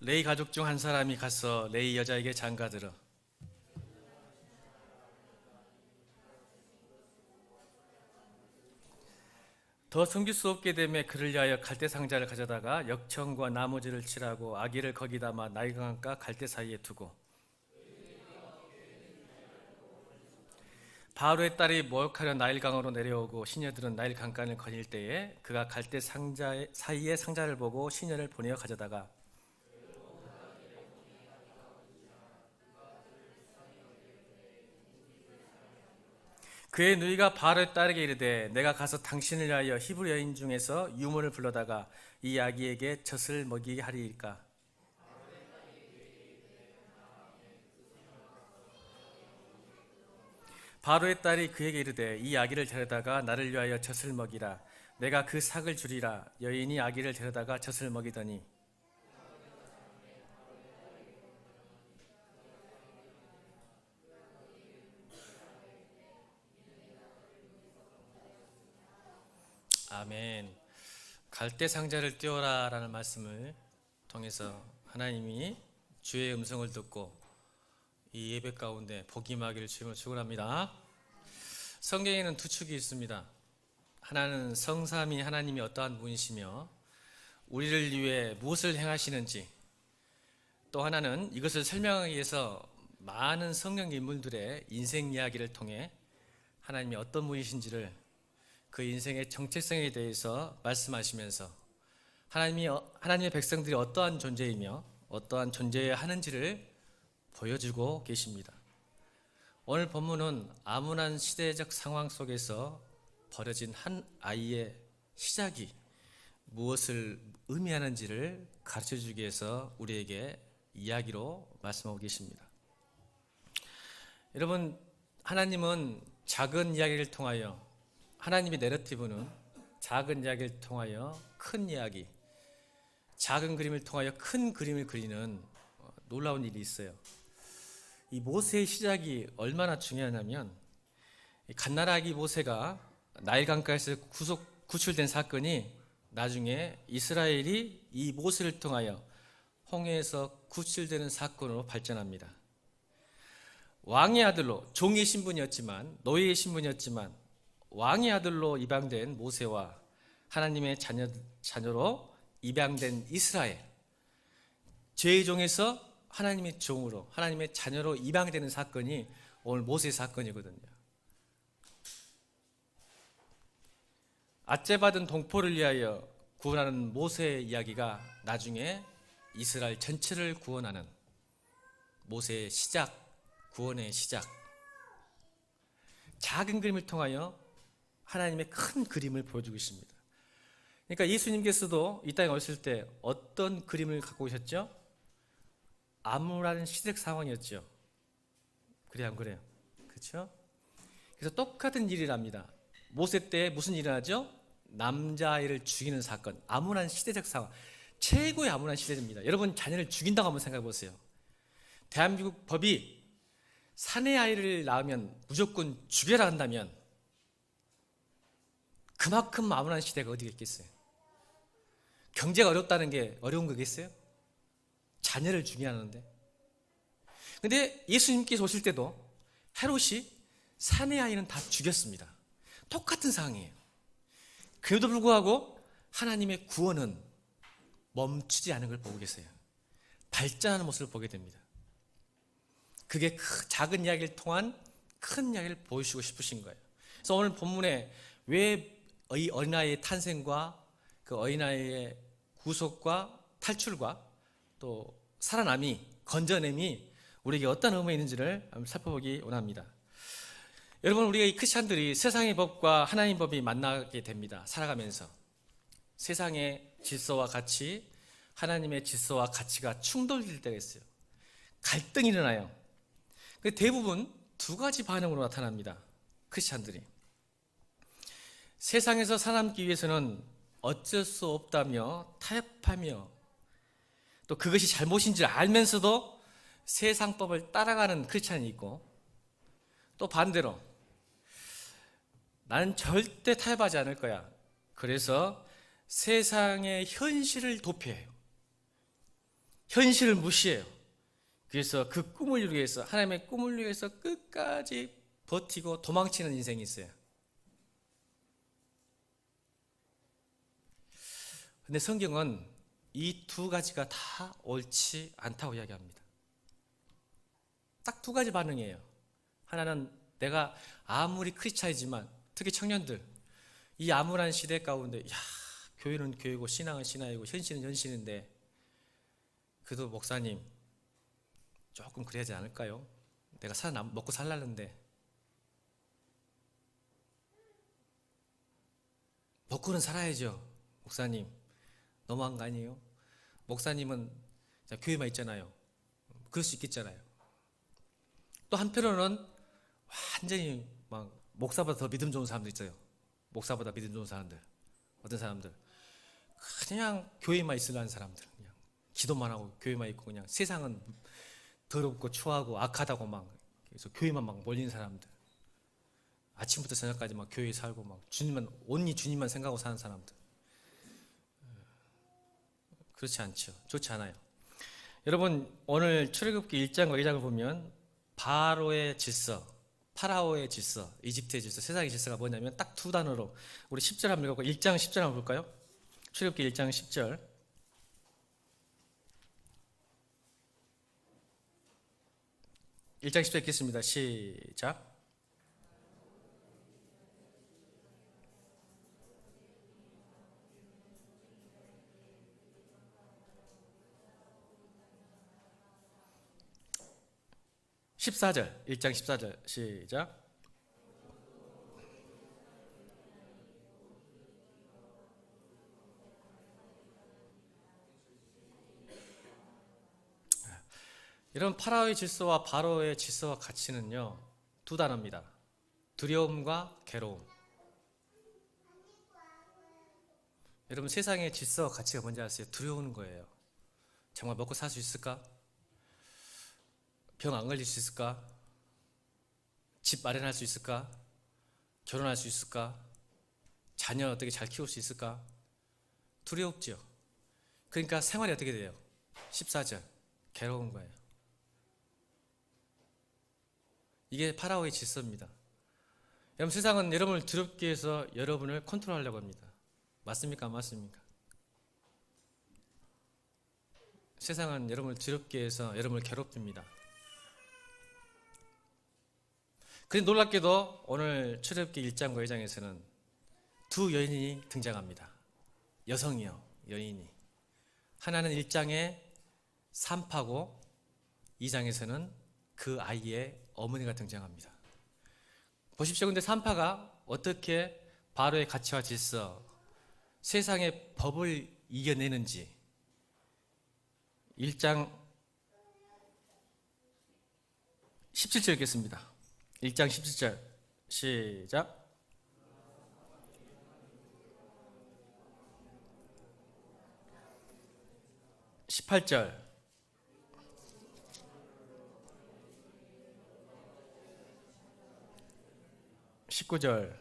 레위 가족 중 한 사람이 가서 레위 여자에게 장가들어 더 숨길 수 없게 되매 그를 위하여 갈대 상자를 가져다가 역청과 나무지를 칠하고 아기를 거기 담아 나일강과 갈대 사이에 두고 바로의 딸이 목욕하려 나일강으로 내려오고 시녀들은 나일 강간을 거닐 때에 그가 갈대 상자 사이에 상자를 보고 시녀를 보내어 가져다가 그의 누이가 바로의 딸에게 이르되 내가 가서 당신을 위하여 히브리 여인 중에서 유모를 불러다가 이 아기에게 젖을 먹이게 하리이까. 바로의 딸이 그에게 이르되 이 아기를 데려다가 나를 위하여 젖을 먹이라. 내가 그 삭을 주리라. 여인이 아기를 데려다가 젖을 먹이더니 아멘. 갈대 상자를 띄워라라는 말씀을 통해서 하나님이 주의 음성을 듣고 이 예배 가운데 복이 임하기를 주님을 축원합니다. 성경에는 두 축이 있습니다. 하나는 성삼위 하나님이 어떠한 분이시며 우리를 위해 무엇을 행하시는지, 또 하나는 이것을 설명하기 위해서 많은 성경 인물들의 인생 이야기를 통해 하나님이 어떤 분이신지를 그 인생의 정체성에 대해서 말씀하시면서 하나님의 백성들이 어떠한 존재이며 어떠한 존재여야 하는지를 보여주고 계십니다. 오늘 본문은 암울한 시대적 상황 속에서 벌어진 한 아이의 시작이 무엇을 의미하는지를 가르쳐주기 위해서 우리에게 이야기로 말씀하고 계십니다. 여러분, 하나님은 작은 이야기를 통하여, 하나님의 내러티브는 작은 이야기를 통하여 큰 이야기, 작은 그림을 통하여 큰 그림을 그리는 놀라운 일이 있어요. 이 모세의 시작이 얼마나 중요하냐면, 갓나라기 모세가 나일강가에서 구출된 사건이 나중에 이스라엘이 이 모세를 통하여 홍해에서 구출되는 사건으로 발전합니다. 왕의 아들로, 종의 신분이었지만, 노예의 신분이었지만 왕의 아들로 입양된 모세와 하나님의 자녀로 입양된 이스라엘, 죄의 종에서 하나님의 종으로, 하나님의 자녀로 입양되는 사건이 오늘 모세의 사건이거든요. 압제받은 동포를 위하여 구원하는 모세의 이야기가 나중에 이스라엘 전체를 구원하는 모세의 시작, 구원의 시작. 작은 그림을 통하여 하나님의 큰 그림을 보여주고 있습니다. 그러니까 예수님께서도 이 땅에 오셨을 때 어떤 그림을 갖고 오셨죠? 암울한 시대적 상황이었죠. 그래 안 그래요? 그렇죠? 그래서 똑같은 일이 납니다. 모세 때 무슨 일이 나죠? 남자아이를 죽이는 사건. 암울한 시대적 상황. 최고의 암울한 시대입니다. 여러분, 자녀를 죽인다고 한번 생각해 보세요. 대한민국 법이 사내 아이를 낳으면 무조건 죽여라 한다면 그만큼 암울한 시대가 어디가 있겠어요? 경제가 어렵다는 게 어려운 거겠어요? 자녀를 죽여야 하는데. 근데 예수님께서 오실 때도 헤롯이 사내 아이는 다 죽였습니다. 똑같은 상황이에요. 그래도 불구하고 하나님의 구원은 멈추지 않은 걸 보고 계세요. 발전하는 모습을 보게 됩니다. 그게 작은 이야기를 통한 큰 이야기를 보여주고 싶으신 거예요. 그래서 오늘 본문에 왜 이 어린아이의 탄생과 그 어린아이의 구속과 탈출과 또 살아남이, 건져냄이 우리에게 어떤 의미가 있는지를 한번 살펴보기 원합니다. 여러분, 우리가 이 크리스찬들이 세상의 법과 하나님의 법이 만나게 됩니다. 살아가면서 세상의 질서와 가치, 하나님의 질서와 가치가 충돌될 때가 있어요. 갈등이 일어나요. 대부분 두 가지 반응으로 나타납니다. 크리스찬들이 세상에서 살아남기 위해서는 어쩔 수 없다며 타협하며 또 그것이 잘못인 줄 알면서도 세상법을 따라가는 크리스찬이 있고, 또 반대로 나는 절대 타협하지 않을 거야. 그래서 세상의 현실을 도피해요. 현실을 무시해요. 그래서 그 꿈을 이루기 위해서, 하나님의 꿈을 위해서 끝까지 버티고 도망치는 인생이 있어요. 근데 성경은 이 두 가지가 다 옳지 않다고 이야기합니다. 딱 두 가지 반응이에요. 하나는 내가 아무리 크리스찬이지만, 특히 청년들, 이 암울한 시대 가운데 교회는 교회고 신앙은 신앙이고 현실은 현실인데 그래도 목사님 조금 그래야 하지 않을까요? 내가 먹고 살라는데. 먹고는 살아야죠. 목사님 너무한 거 아니에요? 목사님은 교회만 있잖아요. 그럴 수 있겠잖아요. 또 한편으로는 완전히 막 목사보다 더 믿음 좋은 사람들 있어요. 목사보다 믿음 좋은 사람들. 어떤 사람들 그냥 교회만 있으려는 사람들, 그냥 기도만 하고 교회만 있고 그냥 세상은 더럽고 추하고 악하다고 막 그래서 교회만 막 몰리는 사람들, 아침부터 저녁까지 막 교회에 살고 막 주님만 온리 주님만 생각하고 사는 사람들. 그렇지 않죠. 좋지 않아요. 여러분 오늘 출애굽기 1장과 2장을 보면 바로의 질서, 파라오의 질서, 이집트의 질서, 세상의 질서가 뭐냐면 딱 두 단어로 우리 10절 한번 읽고 1장 10절 한번 볼까요? 출애굽기 1장 10절. 1장 10절 읽겠습니다. 시작. (14절) 1장 14절 시작. 이런 파라오의 질서와 바로의 질서와 가치는요 두 단어입니다. 두려움과 괴로움. 여러분 세상의 질서와 가치가 뭔지 아세요? 두려운 거예요. 정말 먹고 살 수 있을까? 병 안 걸릴 수 있을까? 집 마련할 수 있을까? 결혼할 수 있을까? 자녀 어떻게 잘 키울 수 있을까? 두렵죠. 그러니까 생활이 어떻게 돼요? 14절 괴로운 거예요. 이게 파라오의 질서입니다. 여러분 세상은 여러분을 두렵게 해서 여러분을 컨트롤하려고 합니다. 맞습니까? 안 맞습니까? 세상은 여러분을 두렵게 해서 여러분을 괴롭힙니다. 그런데 놀랍게도 오늘 출애굽기 1장과 2장에서는 두 여인이 등장합니다. 여성이요, 여인이. 하나는 1장에 산파고 2장에서는 그 아이의 어머니가 등장합니다. 보십시오. 근데 산파가 어떻게 바로의 가치와 질서, 세상의 법을 이겨내는지 1장 17절 읽겠습니다. 1장 17절 시작. 18절 19절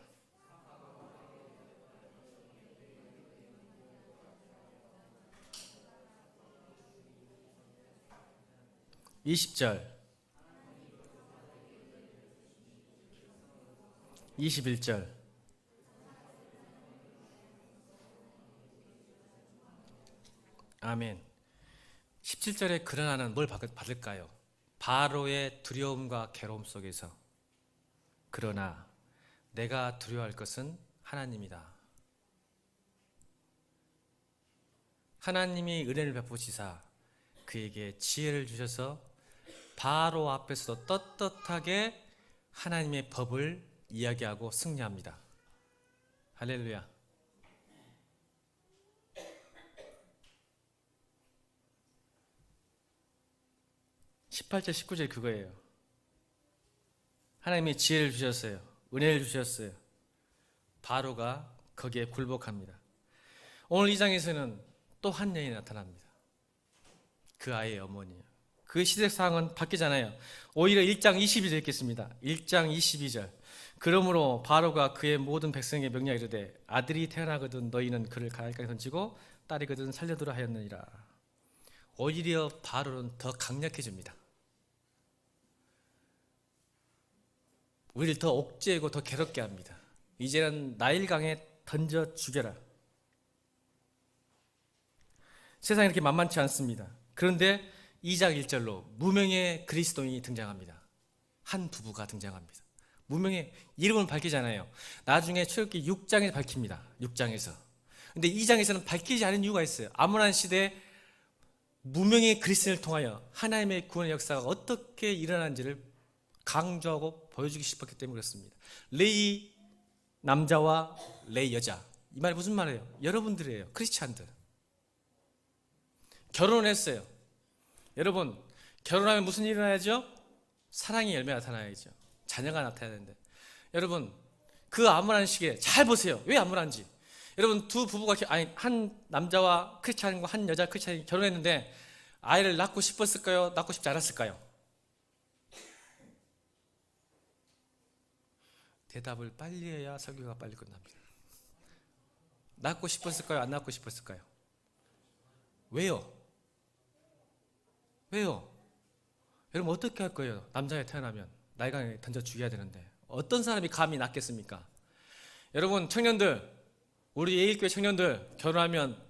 20절 21절 아멘. 17절에 그러나는 뭘 받을까요? 바로의 두려움과 괴로움 속에서 그러나 내가 두려워할 것은 하나님이다. 하나님이 은혜를 베푸시사 그에게 지혜를 주셔서 바로 앞에서도 떳떳하게 하나님의 법을 이야기하고 승리합니다. 할렐루야. (18절) (19절) 그거예요. 하나님이 지혜를 주셨어요. 은혜를 주셨어요. 바로가 거기에 굴복합니다. 오늘 이 장에서는 또 한 여인이 나타납니다. 그 아이의 어머니예요. 그 시대상은 바뀌잖아요. 오히려 1장 22절 읽겠습니다. 1장 22절. 그러므로 바로가 그의 모든 백성에게 명령하여 이르되 아들이 태어나거든 너희는 그를 가을가에 던지고 딸이거든 살려두라 하였느니라. 오히려 바로는 더 강력해집니다. 우리를 더 옥죄고 더 괴롭게 합니다. 이제는 나일강에 던져 죽여라. 세상이 이렇게 만만치 않습니다. 그런데 2장 1절로 무명의 그리스도인이 등장합니다. 한 부부가 등장합니다. 무명의 이름은 밝히잖아요. 나중에 출애굽기 6장에 밝힙니다. 6장에서. 근데 2장에서는 밝히지 않은 이유가 있어요. 암울한 시대에 무명의 그리스도인을 통하여 하나님의 구원의 역사가 어떻게 일어난지를 강조하고 보여주기 싶었기 때문에 그렇습니다. 레이 남자와 레이 여자, 이 말이 무슨 말이에요? 여러분들이에요. 크리스찬들. 결혼했어요. 여러분, 결혼하면 무슨 일이 일어나야죠? 사랑의 열매가 나타나야죠. 자녀가 나타나야 되는데, 여러분, 그 암울한 시기에 잘 보세요. 왜 암울한지. 여러분, 두 부부가, 한 남자와 크리스찬과 한 여자 크리스찬이 결혼했는데 아이를 낳고 싶었을까요? 낳고 싶지 않았을까요? 대답을 빨리 해야 설교가 빨리 끝납니다. 낳고 싶었을까요? 안 낳고 싶었을까요? 왜요? 왜요? 여러분, 어떻게 할 거예요? 남자가 태어나면 나일강에 던져 죽여야 되는데 어떤 사람이 감히 낳겠습니까? 여러분, 청년들, 우리 예일교회 청년들 결혼하면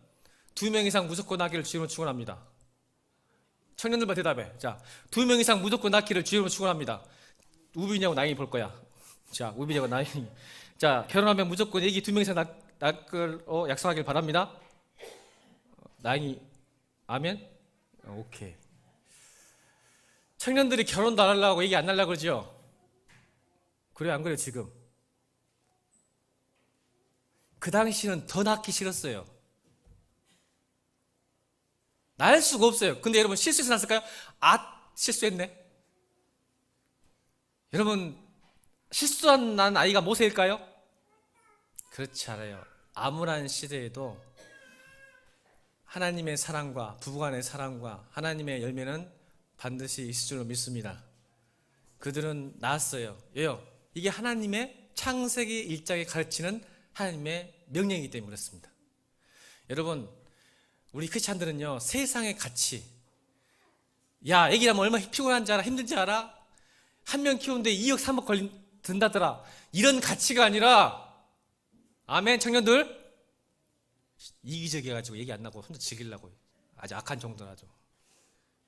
2명 이상 무조건 낳기를 주님으로 축원합니다. 청년들만 대답해. 자, 2명 이상 무조건 낳기를 주님으로 축원합니다. 우빈이하고 나인이 볼 거야. 자, 우빈이하고 나인이. 자, 결혼하면 무조건 애기 2명 이상 낳을 약속하길 바랍니다. 나인이 아멘? 오케이. 청년들이 결혼도 안 하려고 얘기 안 하려고 그러죠? 그래요, 안 그래요, 지금? 그 당시는 더 낳기 싫었어요. 낳을 수가 없어요. 근데 여러분, 실수해서 낳았을까요? 실수했네. 여러분, 실수한 난 아이가 모세일까요? 그렇지 않아요. 암울한 시대에도 하나님의 사랑과 부부간의 사랑과 하나님의 열매는 반드시 있을 줄로 믿습니다. 그들은 낳았어요. 왜요? 이게 하나님의 창세기 1장에 가르치는 하나님의 명령이기 때문에 그렇습니다. 여러분, 우리 크리스찬들은요, 세상의 가치, 야, 애기 낳으면 얼마나 피곤한지 알아? 힘든지 알아? 한 명 키우는데 2억 3억 든다더라. 이런 가치가 아니라, 아멘, 청년들, 이기적이어가지고 얘기 안 나고 혼자 즐기려고 아주 악한 정도라죠.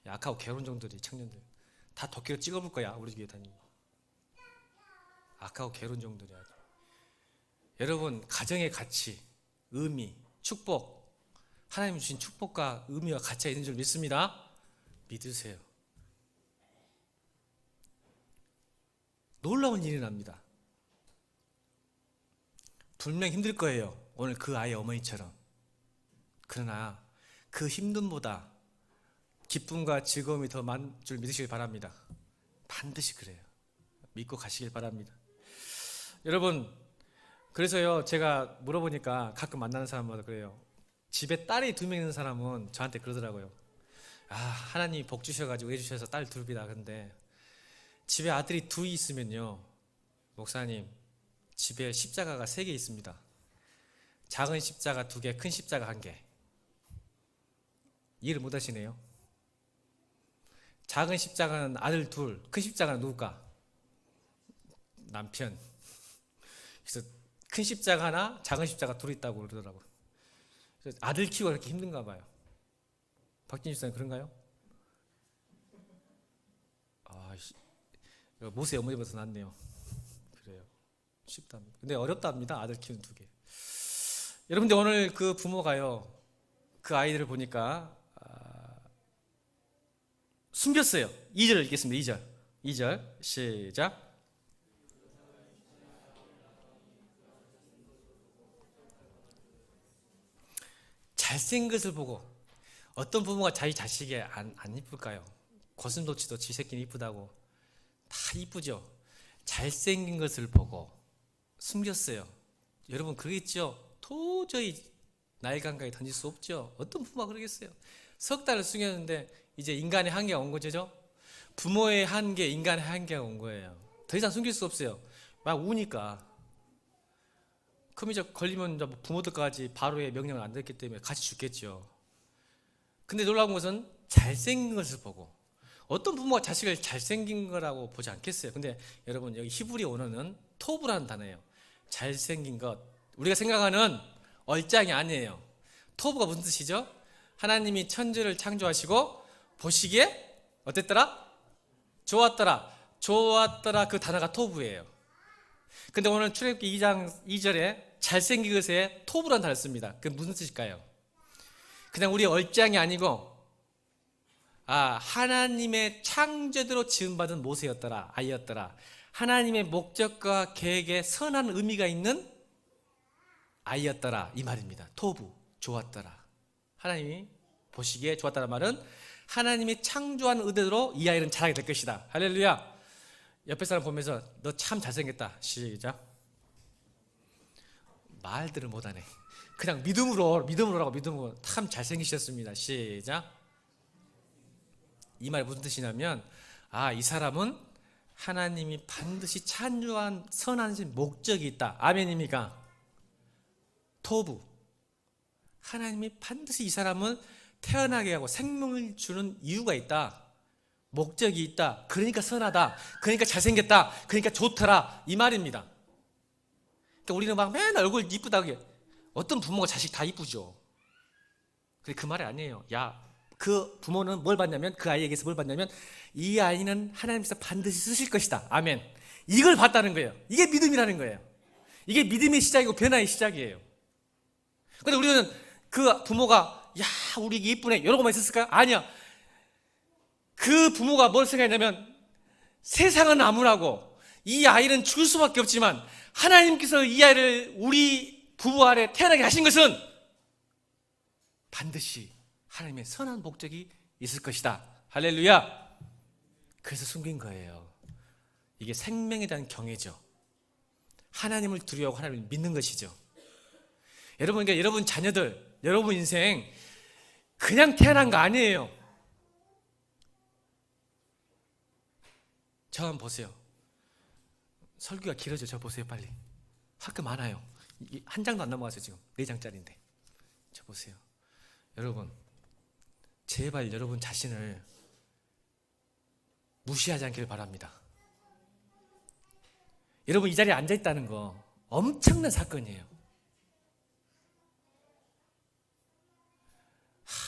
악하고 괴로운 정도들이 청년들 다 도끼로 찍어볼 거야. 우리 교회 다니면 악하고 괴로운 정도들이 아주. 여러분, 가정의 가치, 의미, 축복, 하나님 주신 축복과 의미와 가치가 있는 줄 믿습니다. 믿으세요. 놀라운 일이 납니다. 분명 힘들 거예요. 오늘 그 아이의 어머니처럼. 그러나 그 힘듦보다 기쁨과 즐거움이 더 많은 줄 믿으시길 바랍니다. 반드시 그래요. 믿고 가시길 바랍니다. 여러분, 그래서요, 제가 물어보니까 가끔 만나는 사람마다 그래요. 집에 딸이 2명 있는 사람은 저한테 그러더라고요. 하나님이 복 주셔가지고 해주셔서 딸 2이다. 근데 집에 아들이 2 있으면요, 목사님, 집에 십자가가 3개 있습니다. 작은 십자가 2개, 큰 십자가 1개. 이해를 못 하시네요. 작은 십자가는 아들 2, 큰 십자가는 누굴까? 남편. 그래서 큰 십자가 하나, 작은 십자가 2 있다고 그러더라고요. 그래서 아들 키우기가 그렇게 힘든가 봐요. 박진주 집사님 그런가요? 모세 어머니보다 더 낫네요. 그래요. 쉽답니다. 근데 어렵답니다. 아들 키우는 2개. 여러분들, 오늘 그 부모가요, 그 아이들을 보니까 숨겼어요. 2절을 읽겠습니다. 2절 시작. 잘생긴 것을 보고, 어떤 부모가 자기 자식이 안 이쁠까요? 고슴도치도 지 새끼는 이쁘다고 다 이쁘죠. 잘생긴 것을 보고 숨겼어요. 여러분, 그러겠죠? 도저히 나일강가에 던질 수 없죠. 어떤 부모가 그러겠어요? 석 달을 숨겼는데 이제 인간의 한계가 온 거죠. 부모의 한계, 인간의 한계가 온 거예요. 더 이상 숨길 수 없어요. 막 우니까. 그럼 이제 걸리면 부모들까지 바로의 명령을 안 듣기 때문에 같이 죽겠죠. 근데 놀라운 것은 잘생긴 것을 보고, 어떤 부모가 자식을 잘생긴 거라고 보지 않겠어요? 근데 여러분, 여기 히브리 언어는 토브라는 단어예요. 잘생긴 것. 우리가 생각하는 얼짱이 아니에요. 토브가 무슨 뜻이죠? 하나님이 천지를 창조하시고 보시기에 어땠더라? 좋았더라. 좋았더라, 그 단어가 토브예요. 근데 오늘 출애굽기 2장 2절에 잘생긴 것에 토브라는 단어를 씁니다. 그게 무슨 뜻일까요? 그냥 우리 얼짱이 아니고, 하나님의 창조대로 지음받은 모세였더라, 아이였더라. 하나님의 목적과 계획에 선한 의미가 있는 아이였더라, 이 말입니다. 토부, 좋았더라. 하나님이 보시기에 좋았다는 말은 하나님이 창조한 의대로 이 아이는 자라게 될 것이다. 할렐루야. 옆에 사람 보면서 너 참 잘생겼다. 시작. 말들을 못하네. 그냥 믿음으로 참 잘생기셨습니다. 시작. 이 말이 무슨 뜻이냐면, 이 사람은 하나님이 반드시 창조한 선한 목적이 있다. 아멘입니까? 토부, 하나님이 반드시 이 사람은 태어나게 하고 생명을 주는 이유가 있다, 목적이 있다. 그러니까 선하다, 그러니까 잘생겼다, 그러니까 좋더라, 이 말입니다. 그러니까 우리는 막 맨날 얼굴 이쁘다고, 어떤 부모가 자식 다 이쁘죠. 근데 그 말이 아니에요. 그 부모는 뭘 받냐면, 그 아이에게서 뭘 받냐면, 이 아이는 하나님께서 반드시 쓰실 것이다. 아멘. 이걸 봤다는 거예요. 이게 믿음이라는 거예요. 이게 믿음의 시작이고 변화의 시작이에요. 근데 우리는 그 부모가 우리 이쁘네 이런 것만 있었을까요? 아니야. 그 부모가 뭘 생각했냐면, 세상은 암울하고 이 아이는 죽을 수밖에 없지만 하나님께서 이 아이를 우리 부부 아래 태어나게 하신 것은 반드시 하나님의 선한 목적이 있을 것이다. 할렐루야. 그래서 숨긴 거예요. 이게 생명에 대한 경외죠. 하나님을 두려워하고 하나님을 믿는 것이죠. 여러분, 그러니까 여러분 자녀들, 여러분 인생 그냥 태어난 거 아니에요. 저 한번 보세요. 설교가 길어져. 저 보세요, 빨리. 학교 많아요. 한 장도 안 넘어갔어요. 지금 4장짜리인데. 저 보세요. 여러분, 제발 여러분 자신을 무시하지 않기를 바랍니다. 여러분, 이 자리에 앉아있다는 거 엄청난 사건이에요.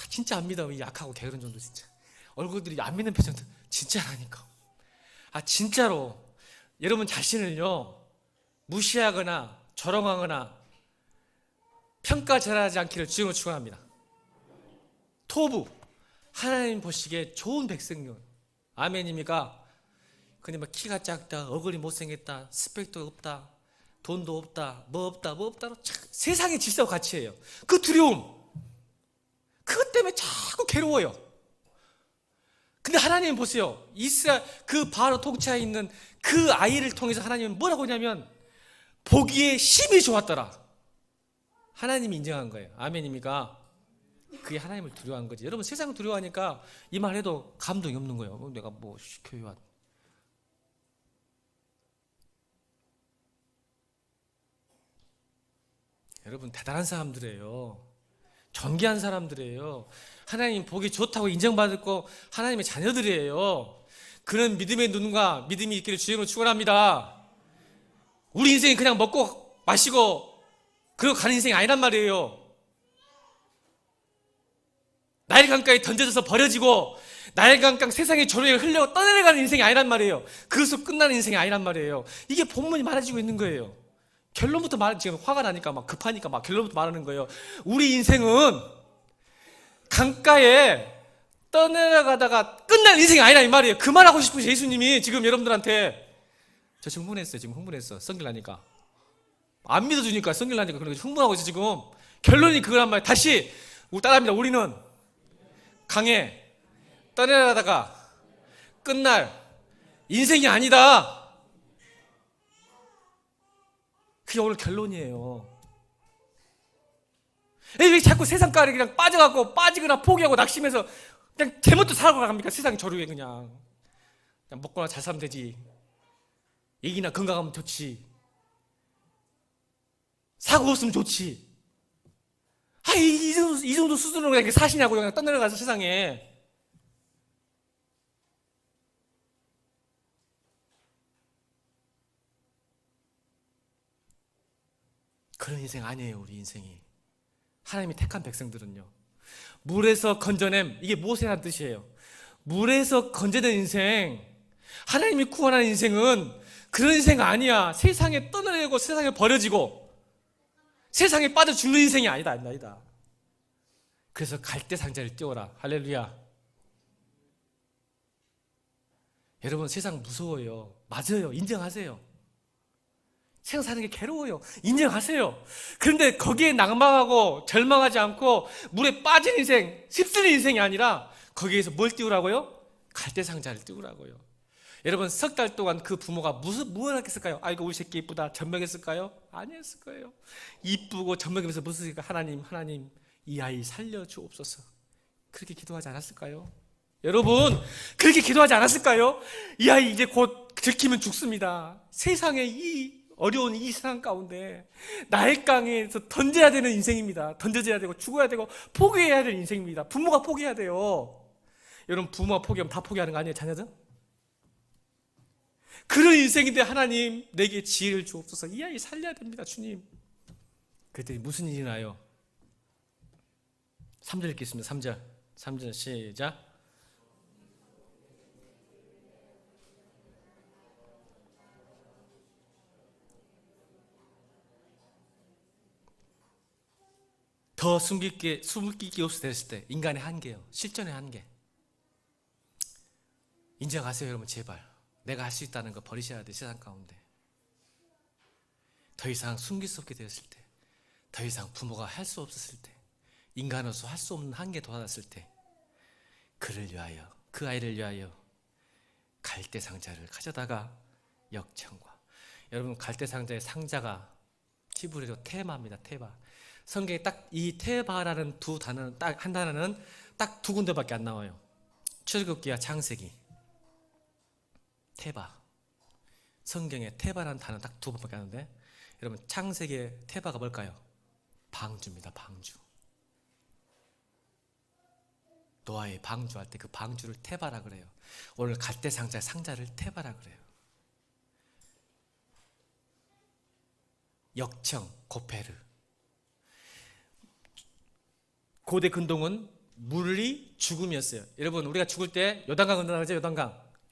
진짜 안 믿어. 이 약하고 게으른 정도. 진짜 얼굴들이 안 믿는 표정도 진짜라니까. 진짜로 여러분 자신을요 무시하거나 조롱하거나 평가절하지 않기를 주님으로 축원합니다. 토부, 하나님 보시기에 좋은 백성들. 아멘입니까? 근데 막 키가 작다, 얼굴이 못생겼다, 스펙도 없다, 돈도 없다, 뭐 없다로 세상의 질서와 가치예요. 그 두려움, 그것 때문에 자꾸 괴로워요. 근데 하나님 보세요. 이스라엘 그 바로 통치하에 있는 그 아이를 통해서 하나님은 뭐라고 하냐면, 보기에 심히 좋았더라. 하나님이 인정한 거예요. 아멘입니까? 그게 하나님을 두려워한 거지. 여러분, 세상을 두려워하니까 이 말 해도 감동이 없는 거예요. 내가 뭐 시켜요. 여러분, 대단한 사람들이에요. 존귀한 사람들이에요. 하나님 보기 좋다고 인정받고 하나님의 자녀들이에요. 그런 믿음의 눈과 믿음이 있기를 주님으로 축원합니다. 우리 인생이 그냥 먹고 마시고 그러고 가는 인생이 아니란 말이에요. 나일 강가에 던져져서 버려지고 나일 강가 세상의 조류에 흘려 떠내려가는 인생이 아니란 말이에요. 그것으로 끝나는 인생이 아니란 말이에요. 이게 본문이 말해주고 있는 거예요. 결론부터 지금 화가 나니까 막 급하니까 막 결론부터 말하는 거예요. 우리 인생은 강가에 떠내려가다가 끝날 인생이 아니라 이 말이에요. 그 말하고 싶으신 예수님이 지금 여러분들한테. 저 지금 흥분했어요. 지금 흥분했어. 성길 나니까. 안 믿어주니까 성길 나니까 그러니까 흥분하고 있어 지금. 결론이 그거란 말이에요. 다시 우리 따라합니다. 우리는 강에 떠내려가다가 끝날 인생이 아니다. 그게 오늘 결론이에요. 왜 자꾸 세상가에 그냥 빠지거나 포기하고 낙심해서 그냥 제멋대로 살아갑니까? 세상 조류에 그냥 먹거나 잘 살면 되지. 얘기나 건강하면 좋지. 사고 없으면 좋지. 이 정도 수준으로 그냥 사시냐고 그냥 떠내려가서 세상에. 그런 인생 아니에요. 우리 인생이. 하나님이 택한 백성들은요, 물에서 건져냄, 이게 모세라는 뜻이에요. 물에서 건져낸 인생, 하나님이 구원하는 인생은 그런 인생 아니야. 세상에 떠나내고 세상에 버려지고 세상에 빠져 죽는 인생이 아니다. 그래서 갈대 상자를 띄워라. 할렐루야. 여러분, 세상 무서워요. 맞아요. 인정하세요. 세상 사는 게 괴로워요. 인정하세요. 그런데 거기에 낭망하고 절망하지 않고 물에 빠진 인생, 휩쓸린 인생이 아니라 거기에서 뭘 띄우라고요? 갈대 상자를 띄우라고요. 여러분, 석 달 동안 그 부모가 무엇을 했을까요? 아이고, 우리 새끼 이쁘다 전명했을까요? 아니었을 거예요. 이쁘고 전명하면서 무슨 소리가, 하나님 이 아이 살려주옵소서. 그렇게 기도하지 않았을까요? 여러분, 그렇게 기도하지 않았을까요? 이 아이 이제 곧 들키면 죽습니다. 세상에 이 어려운 이 세상 가운데 나일강에서 던져야 되는 인생입니다. 던져져야 되고 죽어야 되고 포기해야 되는 인생입니다. 부모가 포기해야 돼요. 여러분, 부모가 포기하면 다 포기하는 거 아니에요, 자녀들? 그런 인생인데 하나님 내게 지혜를 주옵소서. 이 아이 살려야 됩니다, 주님. 그랬더니 무슨 일이 나요? 3절 읽겠습니다. 3절 시작. 더 숨길 게 없이 됐을 때, 인간의 한계요, 실존의 한계. 인정하세요, 여러분. 제발 내가 할 수 있다는 거 버리셔야 돼. 세상 가운데 더 이상 숨길 수 없게 되었을 때, 더 이상 부모가 할 수 없었을 때, 인간으로서 할 수 없는 한계에 도달했을 때, 그를 위하여, 그 아이를 위하여 갈대 상자를 가져다가 역청과. 여러분, 갈대 상자의 상자가 히브리어로 테마입니다. 테마. 성경에 딱 이 테바라는 두 단어는, 딱 한 단어는 딱 두 군데밖에 안 나와요. 출애굽기와 창세기. 테바. 성경에 테바라는 단어 딱 두 번밖에 안 나오는데, 여러분, 창세기의 테바가 뭘까요? 방주입니다. 방주. 노아의 방주할 때 그 방주를 테바라 그래요. 오늘 갈대 상자를 테바라 그래요. 역청, 고페르. 고대 근동은 물이 죽음이었어요. 여러분, 우리가 죽을 때 요단강 건너다 그러죠?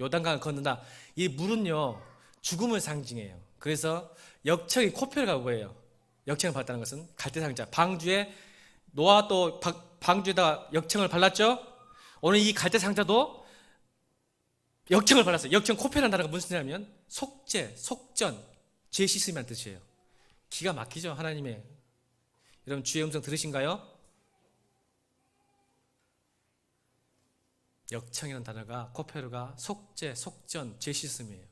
요단강을 건넌다. 이 물은요, 죽음을 상징해요. 그래서 역청이 코페르가 뭐예요? 역청을 받았다는 것은 갈대상자, 방주에, 노아 또 방주에다가 역청을 발랐죠? 오늘 이 갈대상자도 역청을 발랐어요. 역청, 코페르라는 단어가 무슨 뜻이냐면 속죄, 속전, 죄 씻음이라는 뜻이에요. 기가 막히죠, 하나님의. 여러분, 주의 음성 들으신가요? 역청이라는 단어가, 코페르가 속죄, 속전, 죄 씻음이에요.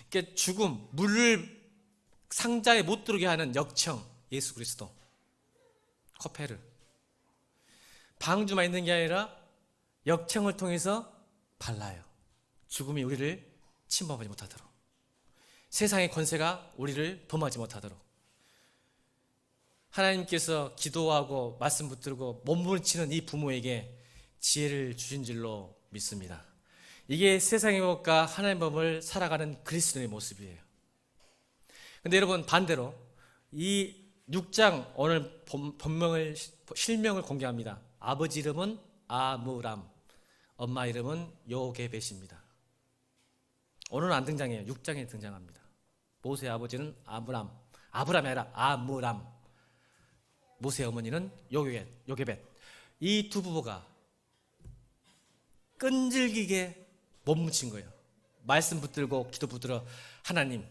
그러니까 죽음, 물을 상자에 못 들어오게 하는 역청, 예수 그리스도, 코페르. 방주만 있는 게 아니라 역청을 통해서 발라요. 죽음이 우리를 침범하지 못하도록, 세상의 권세가 우리를 범하지 못하도록. 하나님께서 기도하고 말씀 붙들고 몸부림치는 이 부모에게 지혜를 주신 줄로 믿습니다. 이게 세상의 법과 하나님의 법을 살아가는 그리스도의 모습이에요. 근데 여러분, 반대로 이 6장 오늘 본명을, 실명을 공개합니다. 아버지 이름은 아므람, 엄마 이름은 요게벳입니다. 오늘은 안 등장해요. 6장에 등장합니다. 모세의 아버지는 아브람이 아니라 아므람, 모세의 어머니는 요게벳. 이 두 부부가 끈질기게 몸붙인 거예요. 말씀 붙들고 기도 붙들어, 하나님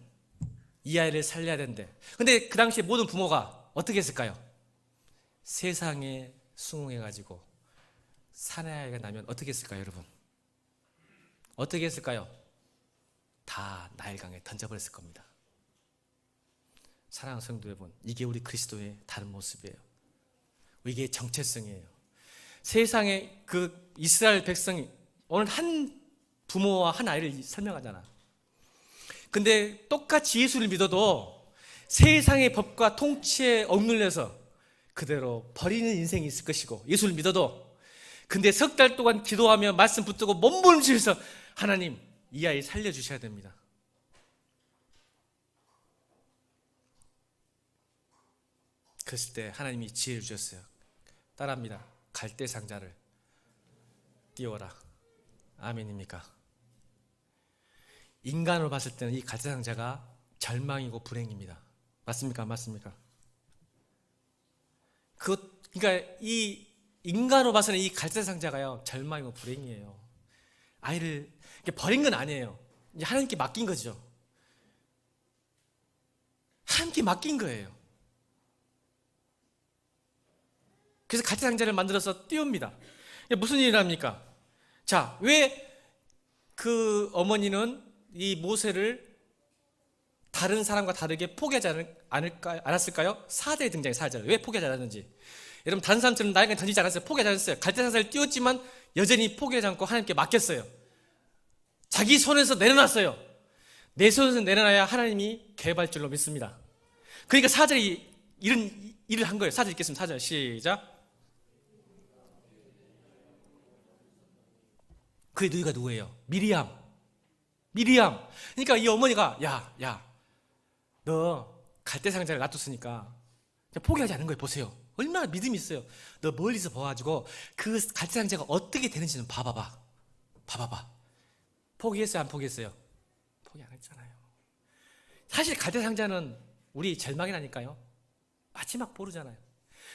이 아이를 살려야 되는데. 근데 그 당시에 모든 부모가 어떻게 했을까요? 세상에 순응해가지고 사내 아이가 나면 어떻게 했을까요, 여러분? 어떻게 했을까요? 다 나일강에 던져버렸을 겁니다. 사랑하는 성도 여러분, 이게 우리 그리스도의 다른 모습이에요. 이게 정체성이에요. 세상의 그 이스라엘 백성이, 오늘 한 부모와 한 아이를 설명하잖아. 근데 똑같이 예수를 믿어도 세상의 법과 통치에 억눌려서 그대로 버리는 인생이 있을 것이고, 예수를 믿어도. 근데 석 달 동안 기도하며 말씀 붙들고 몸부림치면서, 하나님 이 아이 살려주셔야 됩니다. 그랬을 때 하나님이 지혜를 주셨어요. 따라합니다. 갈대 상자를 띄워라. 아멘입니까? 인간으로 봤을 때는 이 갈대 상자가 절망이고 불행입니다. 맞습니까? 안 맞습니까? 그러니까 이 인간으로 봐서는 이 갈대 상자가요 절망이고 불행이에요. 아이를 버린 건 아니에요. 이제 하나님께 맡긴 거죠. 하나님께 맡긴 거예요. 그래서 갈대 상자를 만들어서 띄웁니다. 무슨 일을 합니까? 자, 왜 그 어머니는 이 모세를 다른 사람과 다르게 포기하지 않았을까요? 4절에 등장해. 4절. 왜 포기하지 않았는지. 여러분, 다른 사람처럼 나에게 던지지 않았어요. 포기하지 않았어요. 갈대 상자를 띄웠지만 여전히 포기하지 않고 하나님께 맡겼어요. 자기 손에서 내려놨어요. 내 손에서 내려놔야 하나님이 개발 줄로 믿습니다. 그러니까 4절이 이런 일을 한 거예요. 4절 읽겠습니다. 4절 시작. 그의 누이가 누구예요? 미리암. 그러니까 이 어머니가 야, 너 갈대 상자를 놔뒀으니까 포기하지 않은 거예요. 보세요. 얼마나 믿음이 있어요. 너 멀리서 봐가지고 그 갈대 상자가 어떻게 되는지는 봐봐봐. 포기했어요? 안 포기했어요? 포기 안 했잖아요. 사실 갈대 상자는 우리 절망이라니까요. 마지막 보루잖아요.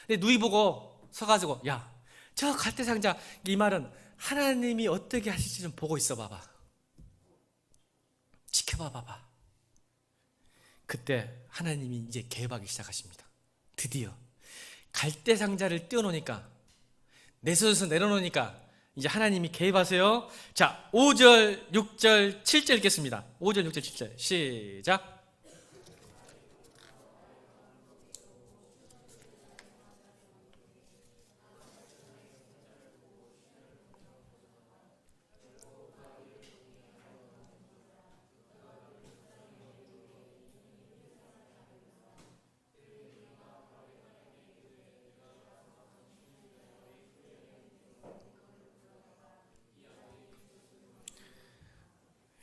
근데 누이 보고 서가지고 야, 저 갈대 상자, 이 말은 하나님이 어떻게 하실지 좀 보고 있어 봐봐. 지켜봐 봐봐. 그때 하나님이 이제 개입하기 시작하십니다. 드디어 갈대 상자를 띄워놓으니까, 내 손에서 내려놓으니까 이제 하나님이 개입하세요. 자, 5절, 6절, 7절 읽겠습니다. 5절, 6절, 7절 시작.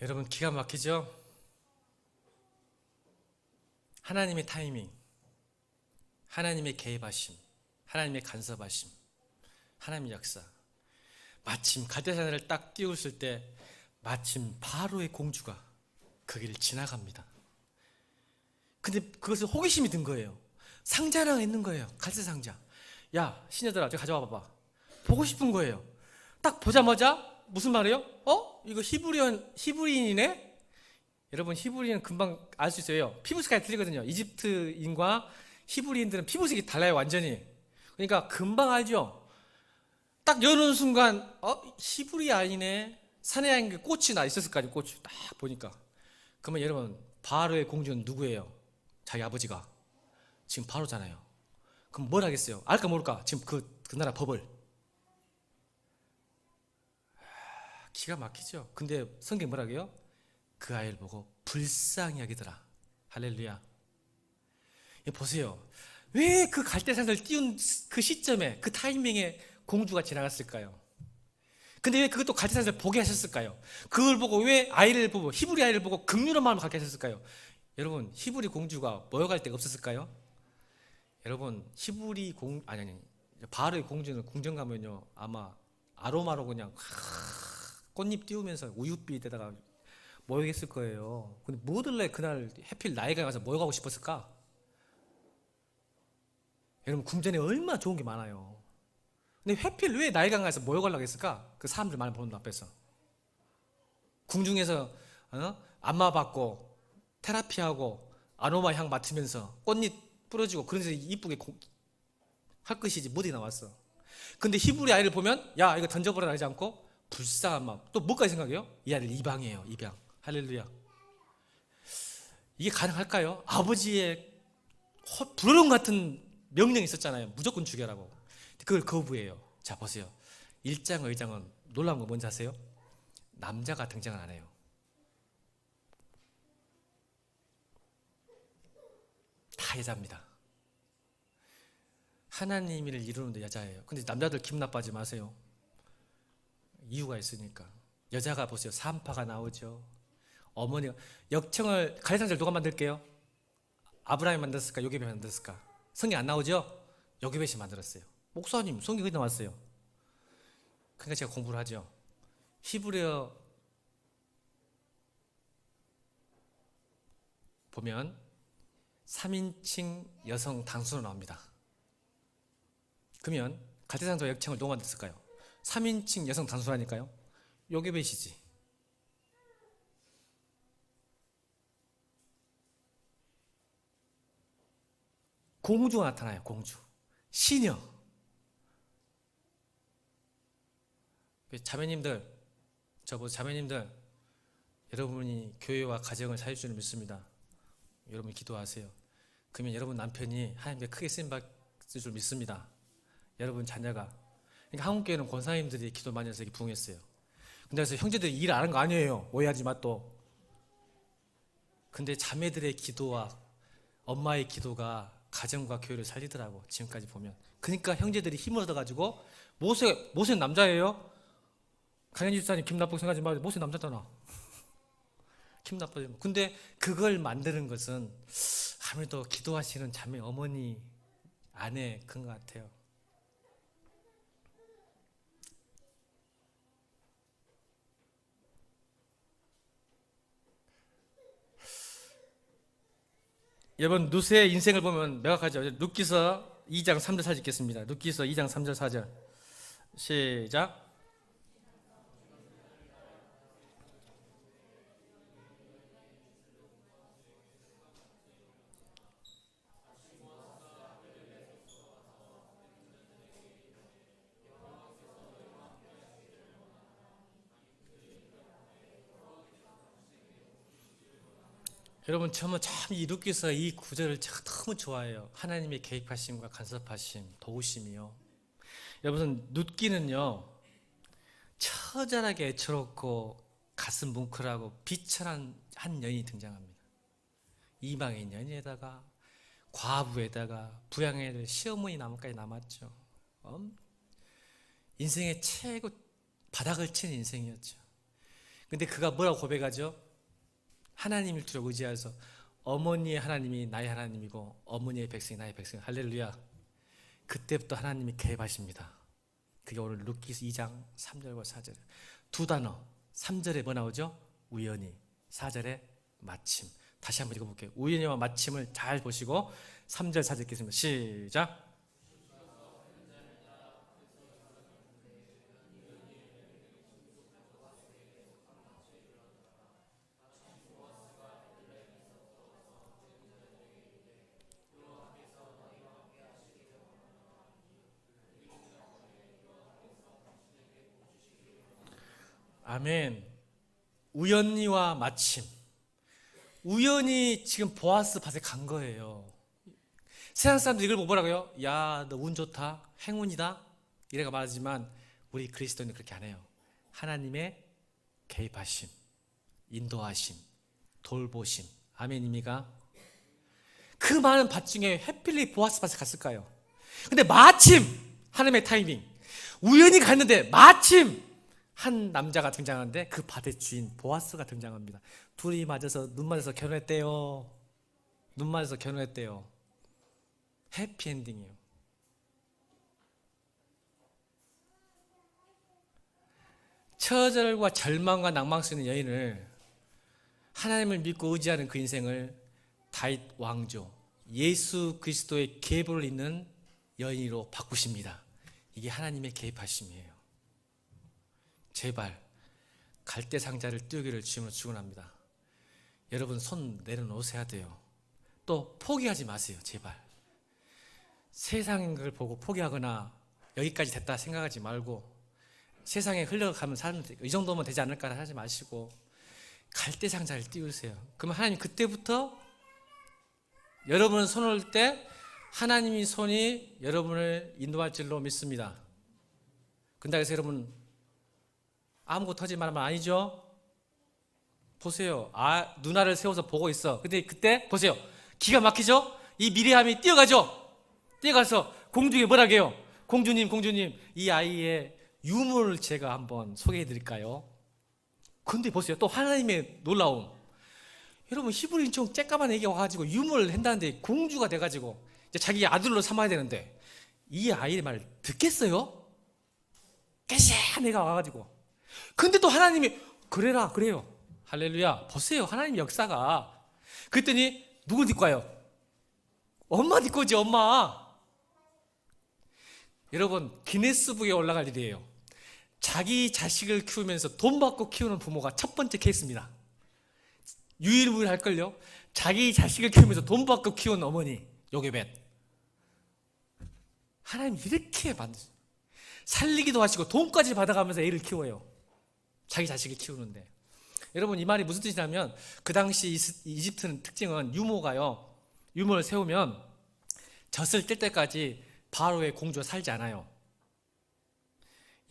여러분, 기가 막히죠? 하나님의 타이밍, 하나님의 개입하심, 하나님의 간섭하심, 하나님의 역사. 마침 갈대산을 딱 띄웠을 때 마침 바로의 공주가 그 길을 지나갑니다. 근데 그것을 호기심이 든 거예요. 상자 하나 있는 거예요. 갈대 상자. 야, 시녀들아, 저 가져와 봐봐. 보고 싶은 거예요. 딱 보자마자 무슨 말이에요? 이거 히브리인이네? 여러분, 히브리인은 금방 알 수 있어요. 피부색이 틀리거든요. 이집트인과 히브리인들은 피부색이 달라요, 완전히. 그러니까 금방 알죠. 딱 여는 순간 히브리 아이네. 산에 그 꽃이 나 있었을 거 아니에요. 꽃이 딱 보니까. 그러면 여러분, 바로의 공주는 누구예요? 자기 아버지가 지금 바로잖아요. 그럼 뭘 하겠어요? 알까 모를까? 지금 그 나라 법을. 기가 막히죠. 근데 성경 뭐라고 해요? 그 아이를 보고 불쌍히 여기더라. 할렐루야. 보세요. 왜 그 갈대산을 띄운 그 시점에, 그 타이밍에 공주가 지나갔을까요? 근데 왜 그것도 갈대산을 보게 하셨을까요? 그걸 보고 왜 아이를 보고, 히브리 아이를 보고 긍휼한 마음을 갖게 하셨을까요? 여러분, 히브리 공주가 모여갈 데가 없었을까요? 여러분, 아니 바로의 공주는 궁전 가면요 아마 아로마로 그냥 꽃잎 띄우면서 우윳빛에다가 모여겠을 거예요. 근데 뭐들래 그날 해필 나이가 가서 모여가고 싶었을까? 여러분, 궁전에 얼마나 좋은 게 많아요. 근데 해필 왜 나이가 가서 모여가려고 했을까? 그 사람들 많이 보는 앞에서 궁중에서 안마 받고 테라피하고 아로마 향 맡으면서 꽃잎 뿌려주고 그런 데서 이쁘게 할 것이지 뭐 어디 나왔어. 근데 히브리 아이를 보면 야, 이거 던져버려 하지 않고 불쌍한 마음. 또 뭐까지 생각해요? 이 아이를 입양해요. 입양. 할렐루야. 이게 가능할까요? 아버지의 불호령 같은 명령이 있었잖아요. 무조건 죽여라고. 그걸 거부해요. 자, 보세요. 1장, 2장은 놀라운 거 뭔지 아세요? 남자가 등장을 안 해요. 다 여자입니다. 하나님을 이루는데 여자예요. 근데 남자들 기분 나빠하지 마세요. 이유가 있으니까. 여자가 보세요. 산파가 나오죠. 어머니가 역청을 갈대상자를 누가 만들게요? 아브라함이 만들었을까? 요셉이 만들었을까? 성경 안 나오죠? 요괴배신 만들었어요. 목사님, 성경에 나왔어요. 그러니까 제가 공부를 하죠. 히브리어 보면 3인칭 여성 단수로 나옵니다. 그러면 갈대상자 역청을 누가 만들었을까요? 3인칭 여성 단수라니까요. 요괴배시지. 공주가 나타나요. 공주, 시녀. 자매님들, 저보다 자매님들, 여러분이 교회와 가정을 살릴 줄을 믿습니다. 여러분이 기도하세요. 그러면 여러분 남편이 하나님께 크게 쓰임받을 줄 믿습니다. 여러분 자녀가. 그러니까 한국교회는 권사님들이 기도 많이 해서 이렇게 부흥했어요. 근데 그래서 형제들이 일 안 한 거 아니에요. 오해하지 마 또. 근데 자매들의 기도와 엄마의 기도가 가정과 교회를 살리더라고, 지금까지 보면. 그러니까 형제들이 힘을 얻어가지고, 모세 남자예요? 강현지 집사님 기분 나쁘게 생각하지 말고, 모세 남자잖아. 기분 나쁘지. 근데 그걸 만드는 것은 아무래도 기도하시는 자매 어머니, 아내, 그런 것 같아요. 여러분, 누세의 인생을 보면 명확하죠. 룻기서 2장 3절 4절 읽겠습니다. 룻기서 2장 3절 4절 시작. 여러분, 저는 참 이 룻기서 이 구절을 제가 너무 좋아해요. 하나님의 개입하심과 간섭하심, 도우심이요. 여러분, 룻기는요 처절하게 애처롭고 가슴 뭉클하고 비천한 한 여인이 등장합니다. 이방인 여인에다가 과부에다가 부양해야 시어머니 나무까지 남았죠. 인생의 최고 바닥을 치는 인생이었죠. 근데 그가 뭐라고 고백하죠? 하나님을 두려워 의지해서 어머니의 하나님이 나의 하나님이고 어머니의 백성이 나의 백성. 할렐루야. 그때부터 하나님이 개입하십니다. 그게 오늘 룻기서 2장 3절과 4절. 두 단어. 3절에 뭐 나오죠? 우연히. 4절에 마침. 다시 한번 읽어볼게요. 우연히와 마침을 잘 보시고 3절 4절 읽겠습니다. 시작. 아멘. 우연히와 마침. 우연히 지금 보아스 밭에 간 거예요. 세상 사람들 이걸 뭐라고요? 야, 너 운 좋다, 행운이다 이래가 말하지만 우리 그리스도인은 그렇게 안 해요. 하나님의 개입하심, 인도하심, 돌보심. 아멘입니까? 그 많은 밭 중에 해필리 보아스 밭에 갔을까요? 근데 마침 하나님의 타이밍, 우연히 갔는데 마침 한 남자가 등장하는데 그 밭의 주인 보아스가 등장합니다. 둘이 맞아서 눈 맞아서 결혼했대요. 눈 맞아서 결혼했대요. 해피엔딩이에요. 처절과 절망과 낭망 속에 있는 여인을, 하나님을 믿고 의지하는 그 인생을 다윗 왕조, 예수 그리스도의 계보를 잇는 여인으로 바꾸십니다. 이게 하나님의 개입하심이에요. 제발 갈대 상자를 띄우기를 주님으로 축원합니다. 여러분 손 내려놓으셔야 돼요. 또 포기하지 마세요. 제발. 세상인 걸 보고 포기하거나 여기까지 됐다 생각하지 말고, 세상에 흘러가면 사람들 이 정도면 되지 않을까 하지 마시고 갈대 상자를 띄우세요. 그러면 하나님 그때부터 여러분을 손을 올 때 하나님의 손이 여러분을 인도할 줄로 믿습니다. 근데 그래서 여러분 아무것도 하지 말면 아니죠? 보세요. 누나를 세워서 보고 있어. 근데 그때 보세요. 기가 막히죠? 이 미리암이 뛰어가죠? 뛰어가서 공주에게 뭐라고 해요? 공주님, 이 아이의 유물을 제가 한번 소개해 드릴까요? 근데 보세요. 또 하나님의 놀라움. 여러분 히브리인처럼 쬐까만 애기 와가지고 유물을 한다는데 공주가 돼가지고 이제 자기 아들로 삼아야 되는데 이 아이의 말을 듣겠어요? 깨시한 애가 와가지고. 근데 또 하나님이 그래라 그래요. 할렐루야. 보세요, 하나님 역사가. 그랬더니 누구 믿고 와요? 엄마 믿고 오지, 엄마. 여러분, 기네스북에 올라갈 일이에요. 자기 자식을 키우면서 돈 받고 키우는 부모가 첫 번째 케이스입니다. 유일무이할걸요. 자기 자식을 키우면서 돈 받고 키운 어머니, 요게벳. 하나님 이렇게 만드세요. 살리기도 하시고 돈까지 받아가면서 애를 키워요. 자기 자식을 키우는데. 여러분, 이 말이 무슨 뜻이냐면, 그 당시 이집트는 특징은 유모가요, 유모를 세우면 젖을 뗄 때까지 바로의 공주가 살지 않아요.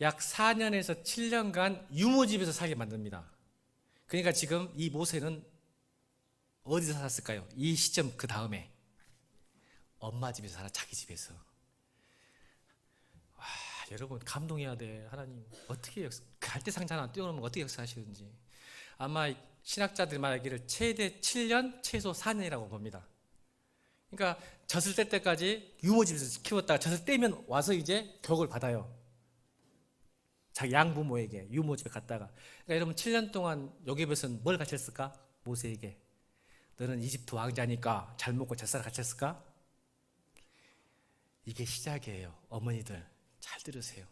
약 4년에서 7년간 유모집에서 살게 만듭니다. 그러니까 지금 이 모세는 어디서 살았을까요? 이 시점 그 다음에 엄마 집에서 살아, 자기 집에서. 와, 여러분 감동해야 돼. 하나님 어떻게 갈대상자 하나 띄워놓으면 어떻게 역사하시는지. 아마 신학자들이 말하기를 최대 7년, 최소 4년이라고 봅니다. 그러니까 젖을 뗄 때까지 유모집에서 키웠다가 젖을 떼면 와서 이제 교육을 받아요. 자기 양부모에게 유모집에 갔다가. 그러니까 여러분 7년 동안 요게벳은 뭘 가르쳤을까? 모세에게. 너는 이집트 왕자니까 잘 먹고 잘 살아 가르쳤을까? 이게 시작이에요. 어머니들 잘 들으세요.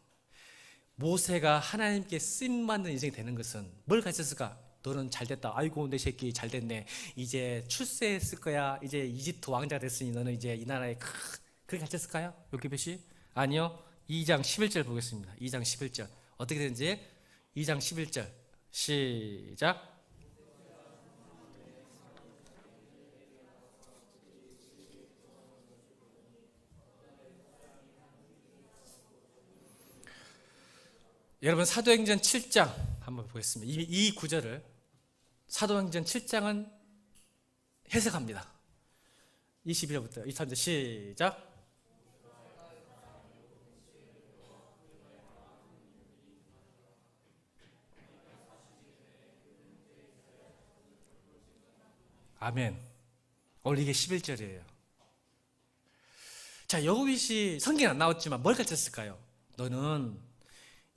모세가 하나님께 쓰임받는 인생이 되는 것은 뭘 가르쳤을까? 너는 잘 됐다. 아이고 내 새끼 잘 됐네. 이제 출세했을 거야. 이제 이집트 왕자가 됐으니 너는 이제 이 나라에 그렇게 가르쳤을까요? 요게벳이? 아니요. 2장 11절 보겠습니다. 2장 11절 어떻게 되는지. 2장 11절 시작. 여러분 사도행전 7장 한번 보겠습니다. 이 구절을 사도행전 7장은 해석합니다. 21절부터 23절 시작. 아멘. 오늘 이게 11절이에요. 자, 여호빗이 성경에 안 나왔지만 뭘 가르쳤을까요? 너는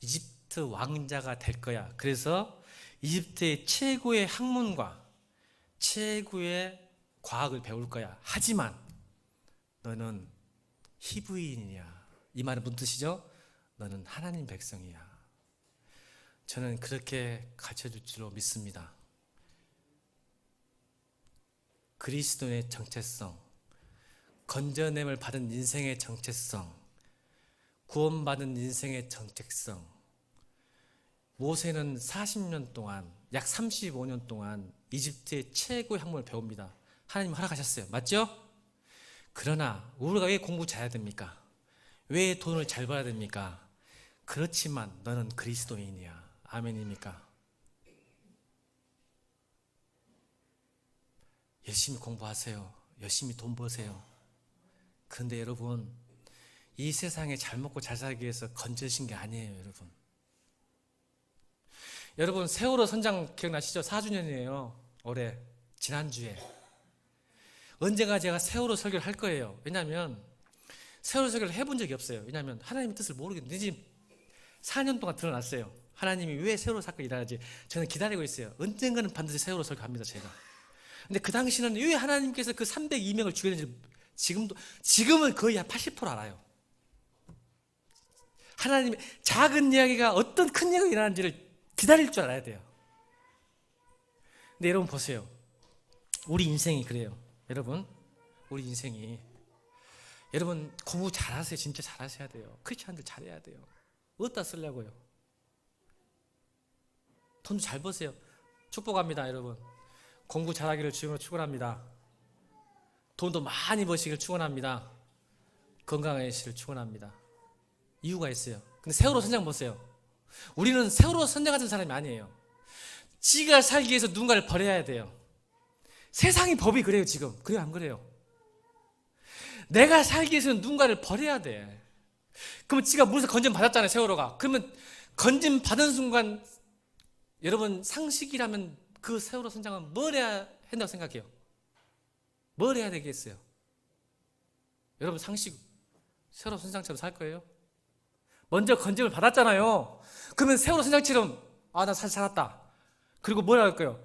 이집트 왕자가 될 거야. 그래서 이집트의 최고의 학문과 최고의 과학을 배울 거야. 하지만 너는 히브리인이야. 이 말은 무슨 뜻이죠? 너는 하나님 백성이야. 저는 그렇게 가르쳐줄 줄로 믿습니다. 그리스도의 정체성, 건져냄을 받은 인생의 정체성, 구원받은 인생의 정체성. 모세는 40년 동안, 약 35년 동안 이집트의 최고의 학문을 배웁니다. 하나님 허락하셨어요. 맞죠? 그러나 우리가 왜 공부 잘해야 됩니까? 왜 돈을 잘 벌어야 됩니까? 그렇지만 너는 그리스도인이야. 아멘입니까? 열심히 공부하세요. 열심히 돈 버세요. 그런데 여러분, 이 세상에 잘 먹고 잘 살기 위해서 건져신 게 아니에요, 여러분. 여러분, 세월호 선장 기억나시죠? 4주년이에요. 올해, 지난주에. 언젠가 제가 세월호 설교를 할 거예요. 왜냐하면 세월호 설교를 해본 적이 없어요. 왜냐하면 하나님의 뜻을 모르겠는데 지금 4년 동안 드러났어요. 하나님이 왜 세월호 사건이 일어나지 저는 기다리고 있어요. 언젠가는 반드시 세월호 설교합니다, 제가. 근데 그 당시는 왜 하나님께서 그 302명을 죽였는지 지금은 거의 한 80% 알아요. 하나님의 작은 이야기가 어떤 큰 이야기가 일어나는지를 기다릴 줄 알아야 돼요. 근데 여러분 보세요. 우리 인생이 그래요. 여러분, 우리 인생이. 여러분 공부 잘하세요. 진짜 잘하셔야 돼요. 크리스찬들 잘해야 돼요. 어디다 쓰려고요? 돈도 잘 버세요. 축복합니다, 여러분. 공부 잘하기를 주님으로 축원합니다. 돈도 많이 버시기를 축원합니다. 건강하시기를 축원합니다. 이유가 있어요. 근데 세월호 선장 보세요. 우리는 세월호 선장 같은 사람이 아니에요. 지가 살기 위해서 누군가를 버려야 돼요. 세상의 법이 그래요, 지금. 그래요, 안 그래요? 내가 살기 위해서는 누군가를 버려야 돼. 그러면 지가 물에서 건짐 받았잖아요, 세월호가. 그러면 건짐 받은 순간 여러분 상식이라면 그 세월호 선장은 뭘 해야 한다고 생각해요? 뭘 해야 되겠어요? 여러분 상식 세월호 선장처럼 살 거예요? 먼저 건짐을 받았잖아요. 그러면 세월호 선장처럼 나 잘 살았다. 그리고 뭐라 할까요?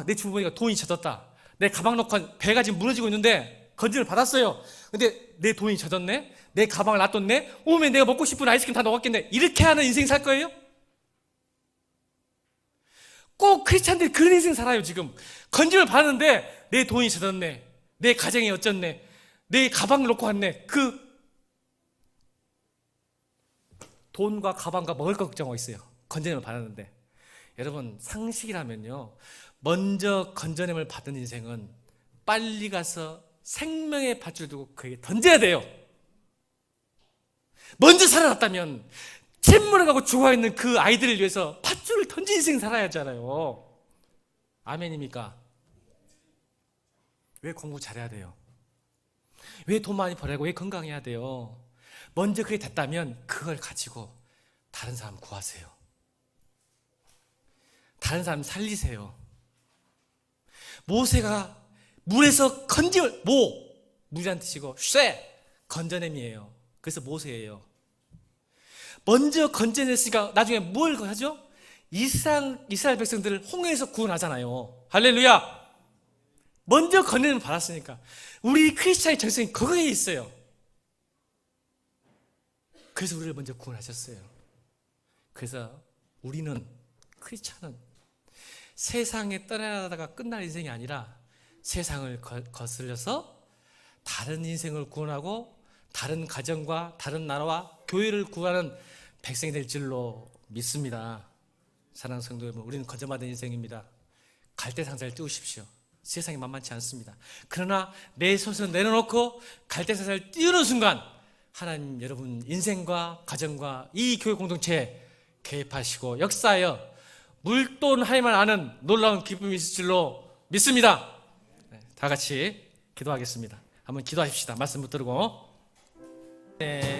내 주머니가 돈이 젖었다. 내 가방 놓고 배가 지금 무너지고 있는데 건짐을 받았어요. 근데 내 돈이 젖었네? 내 가방을 놔뒀네? 오면 내가 먹고 싶은 아이스크림 다 녹았겠네. 이렇게 하는 인생 살 거예요? 꼭 크리스찬들이 그런 인생 살아요. 지금 건짐을 받았는데 내 돈이 젖었네, 내 가정이 어쩌네, 내 가방을 놓고 왔네. 그 돈과 가방과 먹을 거 걱정하고 있어요. 건전함을 받았는데. 여러분 상식이라면요, 먼저 건전함을 받은 인생은 빨리 가서 생명의 밧줄 두고 그에게 던져야 돼요. 먼저 살아났다면 샘물에 가고 죽어있는 그 아이들을 위해서 밧줄을 던진 인생 살아야 하잖아요. 아멘입니까? 왜 공부 잘해야 돼요? 왜 돈 많이 벌어야 하고 왜 건강해야 돼요? 먼저 그게 됐다면 그걸 가지고 다른 사람 구하세요. 다른 사람 살리세요. 모세가 물에서 건짐을, 물이란 뜻이고 쇠, 건져냄이에요. 그래서 모세예요. 먼저 건져냈으니까 나중에 뭘 하죠? 이스라엘 백성들을 홍해에서 구원하잖아요. 할렐루야. 먼저 건져냄을 받았으니까. 우리 크리스찬의 정성이 거기에 있어요. 그래서 우리를 먼저 구원하셨어요. 그래서 우리는, 크리스찬은 세상에 떠나다가 끝날 인생이 아니라 세상을 거슬려서 다른 인생을 구원하고 다른 가정과 다른 나라와 교회를 구하는 백성이 될 줄로 믿습니다. 사랑하는 성도 여러분, 우리는 거저받은 인생입니다. 갈대상자를 띄우십시오. 세상이 만만치 않습니다. 그러나 내 소설을 내려놓고 갈대상자를 띄우는 순간 하나님 여러분 인생과 가정과 이 교회 공동체에 개입하시고 역사하여 물돈 하나님만 아는 놀라운 기쁨이 있을 줄로 믿습니다. 다 같이 기도하겠습니다. 한번 기도하십시다. 말씀 붙들고. 네.